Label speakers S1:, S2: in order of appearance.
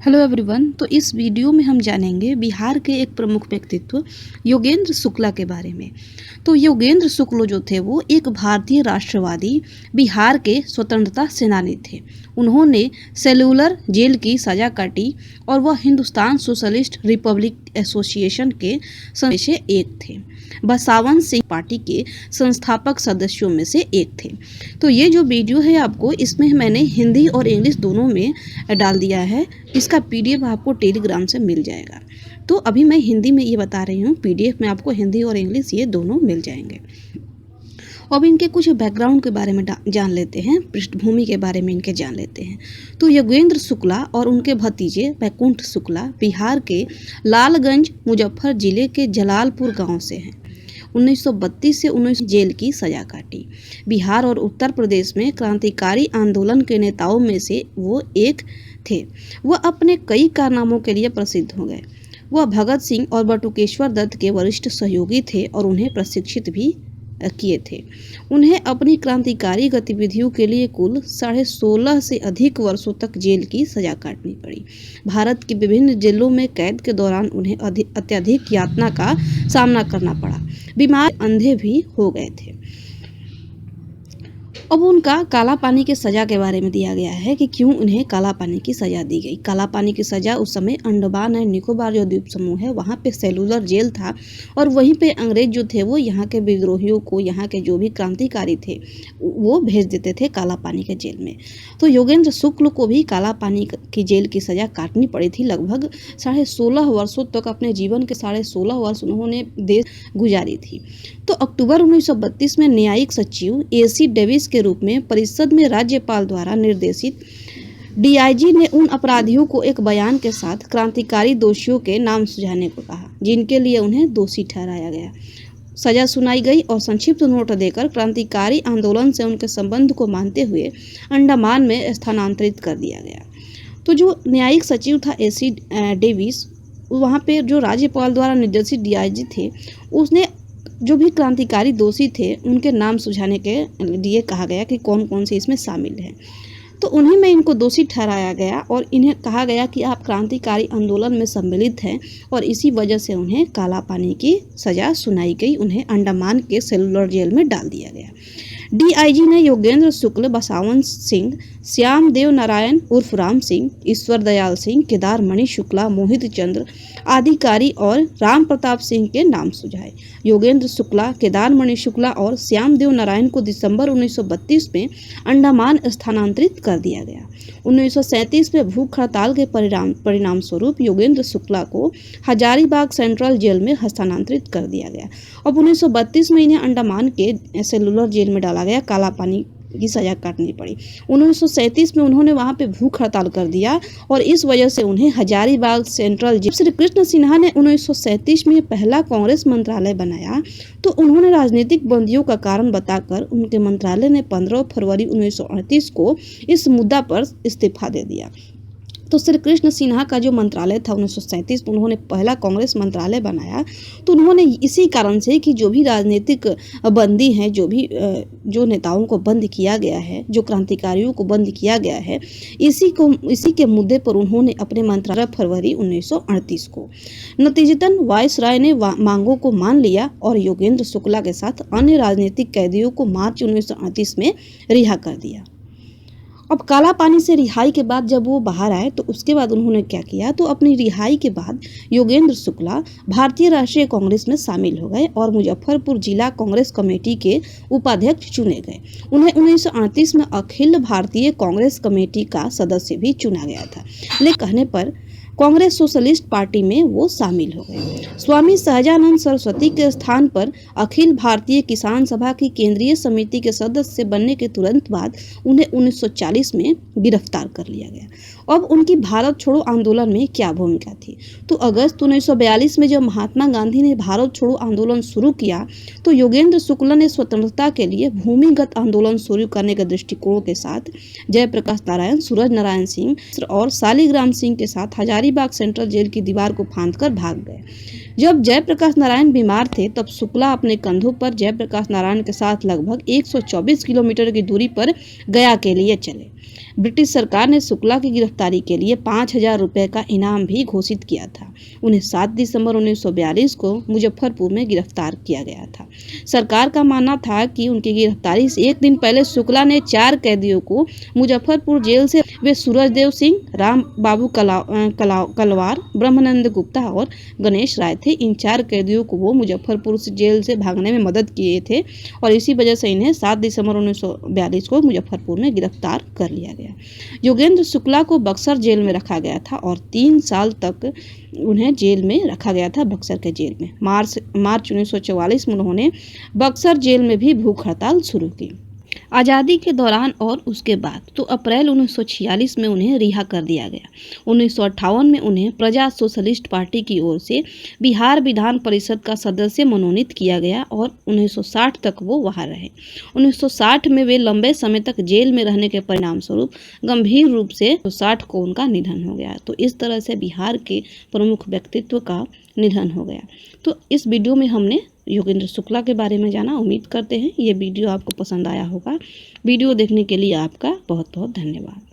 S1: Hello everyone. तो इस video में हम जानेंगे बिहार के एक प्रमुख व्यक्तित्व योगेंद्र शुक्ला के बारे में। तो योगेंद्र शुक्ल जो थे वो एक भारतीय राष्ट्रवादी बिहार के स्वतंत्रता सेनानी थे। उन्होंने सेलुलर जेल की सजा काटी और वह हिंदुस्तान सोशलिस्ट रिपब्लिक एसोसिएशन के सदस्यों में से एक थे। बसावन सिंह पार्टी के संस्थापक सदस्यों में से एक थे। तो ये जो वीडियो है आपको इसमें मैंने हिंदी और इंग्लिश दोनों में डाल दिया है। इसका पीडीएफ आपको टेलीग्राम से मिल जाएगा। तो अभी मैं हिंदी में ये बता रही हूँ, पीडीएफ में आपको हिंदी और इंग्लिश ये दोनों मिल जाएंगे। अब इनके कुछ बैकग्राउंड के बारे में जान लेते हैं, पृष्ठभूमि के बारे में इनके जान लेते हैं। तो योगेंद्र शुक्ला और उनके भतीजे वैकुंठ शुक्ला बिहार के लालगंज मुजफ्फर जिले के जलालपुर गांव से हैं। 1932 से 19 जेल की सजा काटी। बिहार और उत्तर प्रदेश में क्रांतिकारी आंदोलन के नेताओं में से वो एक थे। वह अपने कई कारनामों के लिए प्रसिद्ध हो गए। वह भगत सिंह और बटुकेश्वर दत्त के वरिष्ठ सहयोगी थे और उन्हें प्रशिक्षित भी किए थे। उन्हें अपनी क्रांतिकारी गतिविधियों के लिए कुल 16.5 से अधिक वर्षों तक जेल की सजा काटनी पड़ी। भारत के विभिन्न जेलों में कैद के दौरान उन्हें अत्यधिक यातना का सामना करना पड़ा। बीमार अंधे भी हो गए थे। अब उनका काला पानी की सजा के बारे में दिया गया है कि क्यों उन्हें काला पानी की सजा दी गई। काला पानी की सजा उस समय अंडमान एंड निकोबार जो द्वीप समूह है वहाँ पे सेलुलर जेल था और वहीं पे अंग्रेज जो थे वो यहाँ के विद्रोहियों को, यहाँ के जो भी क्रांतिकारी थे वो भेज देते थे काला पानी के जेल में। तो योगेंद्र शुक्ल को भी काला पानी की जेल की सजा काटनी पड़ी थी। लगभग 16.5 वर्षों तक, अपने जीवन के 16.5 वर्ष उन्होंने देश गुजारी थी। तो अक्टूबर 1932 में न्यायिक सचिव AC डेविस के रूप में परिषद में राज्यपाल द्वारा निर्देशित DIG ने उन अपराधियों को एक बयान के साथ क्रांतिकारी दोषियों के नाम सुझाने को कहा जिनके लिए उन्हें दोषी ठहराया गया। सजा सुनाई गई और संक्षिप्त नोट देकर क्रांतिकारी आंदोलन से उनके संबंध को मानते हुए अंडमान में स्थानांतरित कर दिया गया। तो जो न्यायिक सचिव था AC डेविस, वहाँ पे जो राज्यपाल द्वारा निर्देशित DIG थे, उसने जो भी क्रांतिकारी दोषी थे उनके नाम सुझाने के लिए कहा गया कि कौन कौन से इसमें शामिल हैं। तो उन्हीं में इनको दोषी ठहराया गया और इन्हें कहा गया कि आप क्रांतिकारी आंदोलन में सम्मिलित हैं और इसी वजह से उन्हें काला पानी की सजा सुनाई गई। उन्हें अंडमान के सेलुलर जेल में डाल दिया गया। DIG ने योगेंद्र शुक्ल, बसावन सिंह, श्याम देव नारायण उर्फ राम सिंह, ईश्वर दयाल सिंह, केदार मणि शुक्ला, मोहित चंद्र आदिकारी और राम प्रताप सिंह के नाम सुझाए। योगेंद्र शुक्ला, केदार मणि शुक्ला और श्याम देव नारायण को दिसंबर 1932 में अंडमान स्थानांतरित कर दिया गया। 1937 में भूख हड़ताल के परिणाम स्वरूप योगेंद्र शुक्ला को हजारीबाग सेंट्रल जेल में हस्तांतरित कर दिया गया। अब 1932 में इन्हें अंडमान के सेलुलर जेल में डाला गया। काला पानी की सजा काटनी पड़ी। 1937 में उन्होंने वहां पे भूख हड़ताल कर दिया और इस वजह से उन्हें हजारीबाग सेंट्रल जेल। श्री कृष्ण सिन्हा ने 1937 में पहला कांग्रेस मंत्रालय बनाया तो उन्होंने राजनीतिक बंदियों का कारण बताकर उनके मंत्रालय ने 15 फरवरी 1938 को इस मुद्दा पर इस्तीफा दे दिया। तो श्री कृष्ण सिन्हा का जो मंत्रालय था 1937 में उन्होंने पहला कांग्रेस मंत्रालय बनाया। तो उन्होंने इसी कारण से कि जो भी राजनीतिक बंदी हैं, जो नेताओं को बंद किया गया है, जो क्रांतिकारियों को बंद किया गया है, इसी के मुद्दे पर उन्होंने अपने मंत्रालय फरवरी 1938 को। नतीजतन वायसराय ने मांगों को मान लिया और योगेंद्र शुक्ला के साथ अन्य राजनीतिक कैदियों को मार्च 1938 में रिहा कर दिया। अब काला पानी से रिहाई के बाद जब वो बाहर आए तो उसके बाद उन्होंने क्या किया, तो अपनी रिहाई के बाद योगेंद्र शुक्ला भारतीय राष्ट्रीय कांग्रेस में शामिल हो गए और मुजफ्फरपुर जिला कांग्रेस कमेटी के उपाध्यक्ष चुने गए। उन्हें 1938 में अखिल भारतीय कांग्रेस कमेटी का सदस्य भी चुना गया था। ले कहने पर कांग्रेस सोशलिस्ट पार्टी में वो शामिल हो गए। स्वामी सहजानंद सरस्वती के स्थान पर अखिल भारतीय किसान सभा की केंद्रीय समिति के सदस्य बनने के तुरंत बाद उन्हें 1940 में गिरफ्तार कर लिया गया। अब उनकी भारत छोड़ो आंदोलन में क्या भूमिका थी, तो अगस्त 1942 में जब महात्मा गांधी ने भारत छोड़ो आंदोलन शुरू किया तो योगेंद्र शुक्ला ने स्वतंत्रता के लिए भूमिगत आंदोलन शुरू करने के दृष्टिकोण के साथ जयप्रकाश नारायण, सूरज नारायण सिंह और शालिग्राम सिंह के साथ हजारीबाग सेंट्रल जेल की दीवार को फांदकर भाग गए। जब जयप्रकाश नारायण बीमार थे तब शुक्ला अपने कंधों पर जयप्रकाश नारायण के साथ लगभग 124 किलोमीटर की दूरी पर गया के लिए चले। ब्रिटिश सरकार ने शुक्ला की गिरफ्तारी के लिए 5,000 रुपये का इनाम भी घोषित किया था। उन्हें 7 दिसंबर 1942 को मुजफ्फरपुर में गिरफ्तार किया गया था। सरकार का मानना था कि उनकी गिरफ्तारी से एक दिन पहले शुक्ला ने 4 कैदियों को मुजफ्फरपुर जेल से, वे सूरजदेव सिंह, राम बाबू कलवार, ब्रह्मानंद गुप्ता और गणेश राय थे। इन 4 कैदियों को वो मुजफ्फरपुर से जेल से भागने में मदद किए थे और इसी वजह से इन्हें 7 दिसंबर 1942 को मुजफ्फरपुर में गिरफ्तार कर लिया गया। योगेंद्र शुक्ला को बक्सर जेल में रखा गया था और 3 साल तक उन्हें जेल में रखा गया था, बक्सर के जेल में। मार्च 1944 में उन्होंने बक्सर जेल में भी भूख हड़ताल शुरू की। आज़ादी के दौरान और उसके बाद तो अप्रैल 1946 में उन्हें रिहा कर दिया गया। 1958 में उन्हें प्रजा सोशलिस्ट पार्टी की ओर से बिहार विधान परिषद का सदस्य मनोनीत किया गया और 1960 तक वो वहां रहे। 1960 में वे लंबे समय तक जेल में रहने के परिणाम स्वरूप गंभीर रूप से 1960 को उनका निधन हो गया। तो इस तरह से बिहार के प्रमुख व्यक्तित्व का निधन हो गया। तो इस वीडियो में हमने योगेंद्र शुक्ला के बारे में जाना। उम्मीद करते हैं ये वीडियो आपको पसंद आया होगा। वीडियो देखने के लिए आपका बहुत बहुत धन्यवाद।